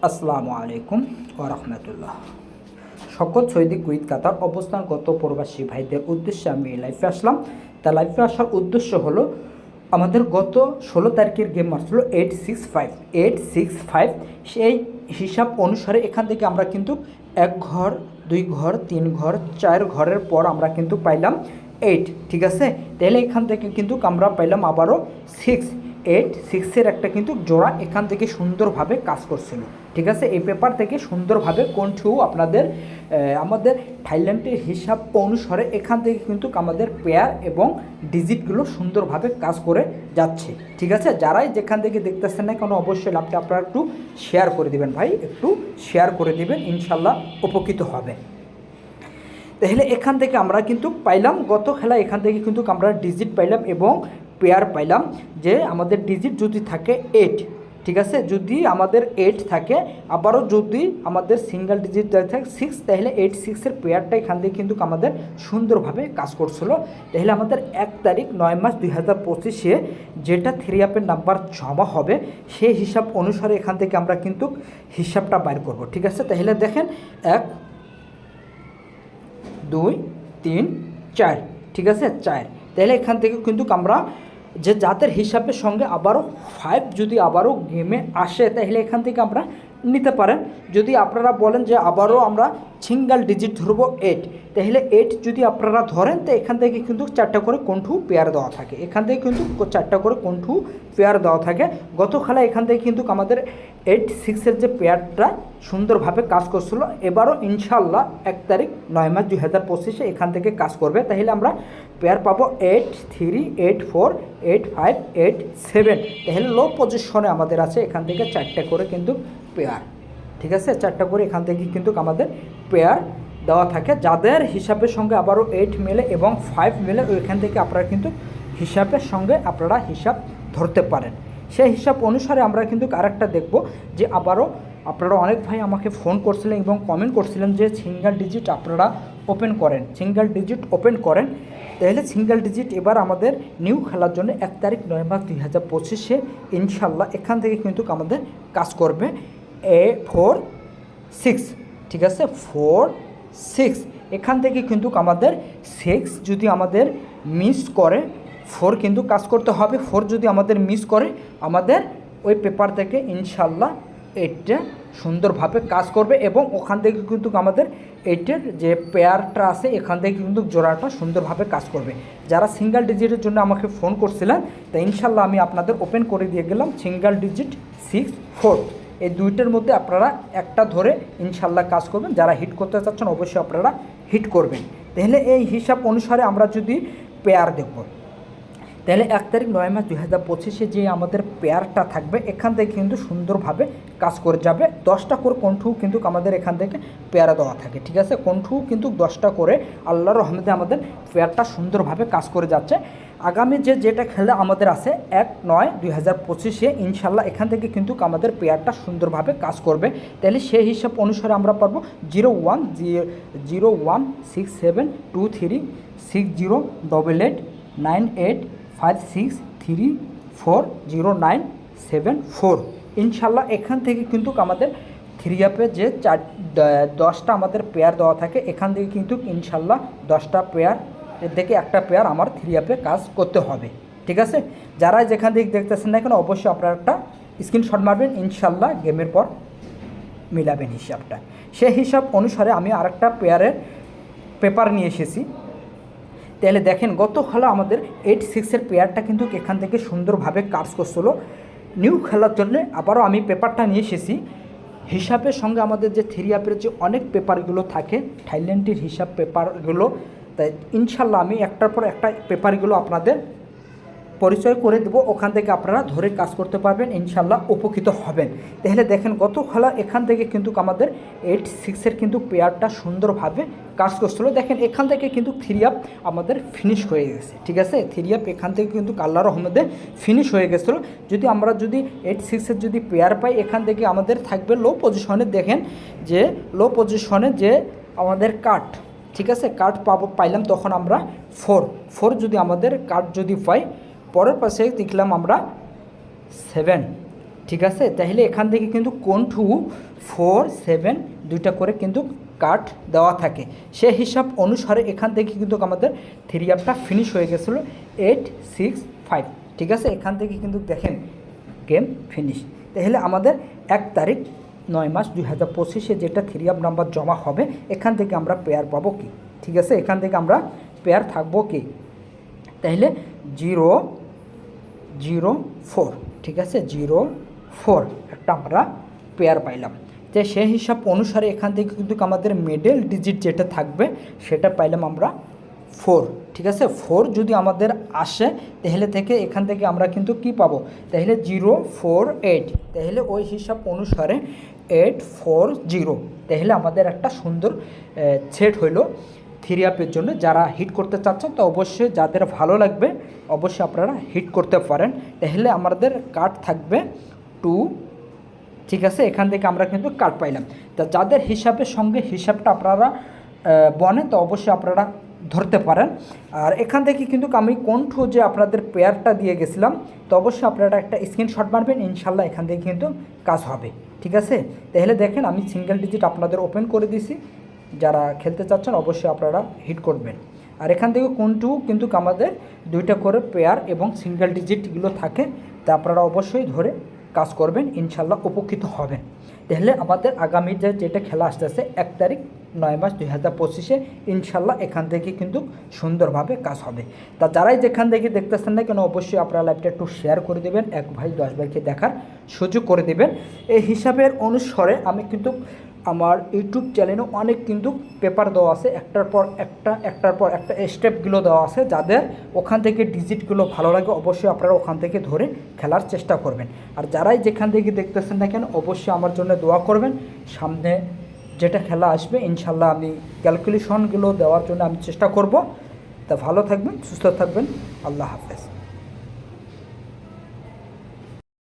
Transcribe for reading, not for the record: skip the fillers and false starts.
আসসালামু আলাইকুম ওয়া রাহমাতুল্লাহ। সকল সৌদি কুইত কাতার অবস্থানগত প্রবাসী ভাইদের উদ্দেশ্যে আমি লাইভে আসলাম। তা লাইভে আসার উদ্দেশ্য হলো আমাদের গত 16 তারিখের গেম মারছিল 865 সেই হিসাব অনুসারে এখান থেকে আমরা কিন্তু এক ঘর, দুই ঘর, তিন ঘর, চার ঘরের পর আমরা কিন্তু পাইলাম 8। ঠিক আছে, তাহলে এখান থেকে কিন্তু আমরা পাইলাম আবারও 6 একটা কিন্তু জোড়া এখান থেকে সুন্দরভাবে কাজ করছিল। ঠিক আছে, এই পেপার থেকে সুন্দরভাবে কন্টিনিউ আমাদের থাইল্যান্ডের হিসাব অনুসারে এখান থেকে কিন্তু আমাদের পেয়ার এবং ডিজিটগুলো সুন্দরভাবে কাজ করে যাচ্ছে। ঠিক আছে, যারাই যেখান থেকে দেখতেছেন না কেন অবশ্যই লাভটা আপনারা একটু শেয়ার করে দিবেন ভাই, একটু শেয়ার করে দিবেন, ইনশাল্লাহ উপকৃত হবে। তাহলে এখান থেকে আমরা কিন্তু পাইলাম গত খেলা এখান থেকে কিন্তু আমরা ডিজিট পাইলাম এবং পেয়ার পাইলাম যে আমাদের ডিজিট যদি থাকে 8। ঠিক আছে, যদি আমাদের 8 থাকে, আবারও যদি আমাদের সিঙ্গেল ডিজিট থাকে 6, তাহলে 8-6 পেয়ারটা এখান থেকে কিন্তু আমাদের সুন্দরভাবে কাজ করছিল। তাহলে আমাদের 1 তারিখ 9 মাস 2025 যেটা থ্রি আপের নাম্বার জমা হবে সেই হিসাব অনুসারে এখান থেকে আমরা কিন্তু হিসাবটা বাইর করব। ঠিক আছে, তাহলে দেখেন 1 2 3 4, ঠিক আছে 4। তাহলে এখান থেকে কিন্তু আমরা যে যাদের হিসাবের সঙ্গে আবারও 5 যদি আবারও গেমে আসে তাহলে এখান থেকে আমরা নিতে পারেন। যদি আপনারা বলেন যে আবারও আমরা সিঙ্গেল ডিজিট ধরবো 8, তাহলে 8 যদি আপনারা ধরেন তো এখান থেকে কিন্তু 4টা করে কন্ঠু পেয়ার দেওয়া থাকে, এখান থেকে কিন্তু 4টা করে কন্ঠু পেয়ার দেওয়া থাকে। গত খেলা এখান থেকে কিন্তু আমাদের 8-6 যে পেয়ারটা সুন্দরভাবে কাজ করছিল, এবারও ইনশাল্লাহ 1 তারিখ 9 মাস 2025 এখান থেকে কাজ করবে। তাহলে আমরা পেয়ার পাবো 8-3, 8-4, 8-5, 8-7। তাহলে লো পজিশনে আমাদের আছে এখান থেকে 4টা করে কিন্তু পেয়ার। ঠিক আছে, 4টা করে এখান থেকে কিন্তু আমাদের পেয়ার দেওয়া থাকে। যাদের হিসাবের সঙ্গে আবারও 8 মেলে এবং 5 মেলে ওইখান থেকে আপনারা কিন্তু হিসাবের সঙ্গে আপনারা হিসাব ধরতে পারেন। সেই হিসাব অনুসারে আমরা কিন্তু আরেকটা দেখব যে আবারও আপনারা অনেক ভাই আমাকে ফোন করছিলেন এবং কমেন্ট করছিলেন যে সিঙ্গেল ডিজিট আপনারা ওপেন করেন, সিঙ্গেল ডিজিট ওপেন করেন। তাহলে সিঙ্গেল ডিজিট এবার আমাদের নিউ খেলার জন্য 1 তারিখ 9 মাস 2025 ইনশাল্লাহ এখান থেকে কিন্তু আমাদের কাজ করবে 4-6। ঠিক আছে, 4-6 এখান থেকে কিন্তু আমাদের 6 যদি আমাদের মিস করে 4 কিন্তু কাজ করতে হবে। 4 যদি আমাদের মিস করে আমাদের ওই পেপার থেকে ইনশাল্লাহ 8টা সুন্দরভাবে কাজ করবে এবং ওখান থেকে কিন্তু আমাদের 8-এর যে পেয়ারটা আছে এখান থেকে কিন্তু জোড়াটা সুন্দরভাবে কাজ করবে। যারা সিঙ্গেল ডিজিটের জন্য আমাকে ফোন করছিলেন তা ইনশাল্লাহ আমি আপনাদের ওপেন করে দিয়ে গেলাম সিঙ্গেল ডিজিট 6-4। এই দুইটার মধ্যে আপনারা একটা ধরে ইনশাল্লাহ কাজ করবেন। যারা হিট করতে চাচ্ছেন অবশ্যই আপনারা হিট করবেন। তাহলে এই হিসাব অনুসারে আমরা যদি পেয়ার দেখব তাহলে 1 তারিখ 9 মাস 2025 যে আমাদের পেয়ারটা থাকবে এখান থেকে কিন্তু সুন্দরভাবে কাজ করে যাবে। 10টা করে কণ্ঠু কিন্তু আমাদের এখান থেকে পেয়ারা দেওয়া থাকে। ঠিক আছে, কণ্ঠু কিন্তু 10টা করে আল্লাহর রহমতে আমাদের পেয়ারটা সুন্দরভাবে কাজ করে যাচ্ছে। আগামী যেটা খেলা আমাদের আছে 1/9/2025 ইনশাল্লাহ এখান থেকে কিন্তু আমাদের পেয়ারটা সুন্দরভাবে কাজ করবে। তাহলে সেই হিসাব অনুসারে আমরা পারবো 01-01-67288-9856340974 ইনশাল্লাহ এখান থেকে কিন্তু আমাদের থ্রি আপে যে 10টা আমাদের পেয়ার দেওয়া থাকে এখান থেকে কিন্তু ইনশাল্লাহ 10টা পেয়ার এর থেকে একটা পেয়ার আমার থ্রি আপে কাজ করতে হবে। ঠিক আছে, যারা যেখান থেকে দেখতেছেন না কেন অবশ্যই আপনারা একটা স্ক্রিনশট মারবেন, ইনশাল্লাহ গেমের পর মিলাবেন হিসাবটা। সেই হিসাব অনুসারে আমি আরেকটা পেয়ারের পেপার নিয়ে এসেছি। তাহলে দেখেন গত খেলা আমাদের 8-6 পেয়ারটা কিন্তু এখান থেকে সুন্দরভাবে কাজ করছিল। নিউ খেলার জন্য আবারও আমি পেপারটা নিয়ে এসেছি। হিসাবের সঙ্গে আমাদের যে থ্রি আপের যে অনেক পেপারগুলো থাকে থাইল্যান্ডের হিসাব পেপারগুলো, তাই ইনশাল্লাহ আমি একটার পর একটা পেপারগুলো আপনাদের পরিচয় করে দেবো, ওখান থেকে আপনারা ধরে কাজ করতে পারবেন, ইনশাল্লাহ উপকৃত হবেন। তাহলে দেখেন গত খেলা এখান থেকে কিন্তু আমাদের 8-6 কিন্তু পেয়ারটা সুন্দরভাবে কাজ করছিল। দেখেন এখান থেকে কিন্তু থ্রি আপ আমাদের ফিনিশ হয়ে গেছে। ঠিক আছে, থ্রি আপ এখান থেকে কিন্তু আল্লাহর রহমতে ফিনিশ হয়ে গেছিলো। যদি আমরা যদি 8-6 যদি পেয়ার পাই এখান থেকে আমাদের থাকবে লো পজিশনে। দেখেন যে লো পজিশনে যে আমাদের কাট, ঠিক আছে, কার্ড পাইলাম তখন আমরা 4 যদি আমাদের কার্ড যদি পাই, পরের পাশে দেখলাম আমরা 7 ঠিক আছে, তাহলে এখান থেকে কিন্তু কোন 2, 4, 7 দুইটা করে কিন্তু কার্ড দেওয়া থাকে। সেই হিসাব অনুসারে এখান থেকে কিন্তু আমাদের থ্রি আপটা ফিনিশ হয়ে গেছিলো 8, 6, 5। ঠিক আছে, এখান থেকে কিন্তু দেখেন গেম ফিনিশ। তাহলে আমাদের 1 তারিখ 9 মাস 2025 যেটা থ্রি আপ নাম্বার জমা হবে, এখান থেকে আমরা পেয়ার পাবো কি? ঠিক আছে, এখান থেকে আমরা পেয়ার থাকবো কি? তাহলে 0, 0, 4। ঠিক আছে, 0, 4 একটা আমরা পেয়ার পাইলাম। তো সেই হিসাব অনুসারে এখান থেকে কিন্তু আমাদের মিডল ডিজিট যেটা থাকবে সেটা পাইলাম আমরা 4। ঠিক আছে, 4 যদি আমাদের আসে তাহলে থেকে এখান থেকে আমরা কিন্তু কি পাবো? তাহলে 0, 4, 8। তাহলে ওই হিসাব অনুসারে 8, 4, 0। তাহলে আমাদের একটা সুন্দর সেট হইলো থ্রি আপের জন্য। যারা হিট করতে চাচ্ছেন তো অবশ্যই, যাদের ভালো লাগবে অবশ্যই আপনারা হিট করতে পারেন। তাহলে আমাদের কার্ড থাকবে 2। ঠিক আছে, এখান থেকে আমরা কিন্তু কার্ড পাইলাম। তা যাদের হিসাবের সঙ্গে হিসাবটা আপনারা বনেন তো অবশ্যই আপনারা ধরতে পারেন। আর এখান থেকে কিন্তু আমি কোন2 যে আপনাদের পেয়ারটা দিয়ে গেছিলাম, তো অবশ্যই আপনারা একটা স্ক্রিনশট মারবেন, ইনশাল্লাহ এখান থেকে কিন্তু কাজ হবে। ঠিক আছে, তাহলে দেখেন আমি সিঙ্গেল ডিজিট আপনাদের ওপেন করে দিছি। যারা খেলতে চাচ্ছেন অবশ্যই আপনারা হিট করবেন। আর এখান থেকে কোন2 কিন্তু আমাদের দুইটা করে পেয়ার এবং সিঙ্গেল ডিজিটগুলো থাকে, তা আপনারা অবশ্যই ধরে কাজ করবেন, ইনশাল্লাহ উপকৃত হবেন। তাহলে আমাদের আগামী যেটা খেলা আসতেছে 1 তারিখ 9 মাস 2025 ইনশাল্লাহ এখান থেকে কিন্তু সুন্দরভাবে কাজ হবে। তা যারাই যেখান থেকে দেখতেছেন না কেন অবশ্যই আপনারা লাইভটা একটু শেয়ার করে দেবেন, 1 ভাই 10 ভাইকে দেখার সুযোগ করে দেবেন। এই হিসাবের অনুসারে আমি কিন্তু আমার ইউটিউব চ্যানেলে অনেক কিন্তু পেপার দেওয়া আছে, একটার পর একটা স্টেপগুলো দেওয়া আছে। যাদের ওখান থেকে ডিজিটগুলো ভালো লাগে অবশ্যই আপনারা ওখান থেকে ধরে খেলার চেষ্টা করবেন। আর যারাই যেখান থেকে দেখতেছেন না কেন অবশ্যই আমার জন্য দোয়া করবেন। সামনে যেটা খেলা আসবে ইনশাল্লাহ আমি ক্যালকুলেশনগুলো দেওয়ার জন্য আমি চেষ্টা করব। তা ভালো থাকবেন, সুস্থ থাকবেন, আল্লাহ হাফেজ।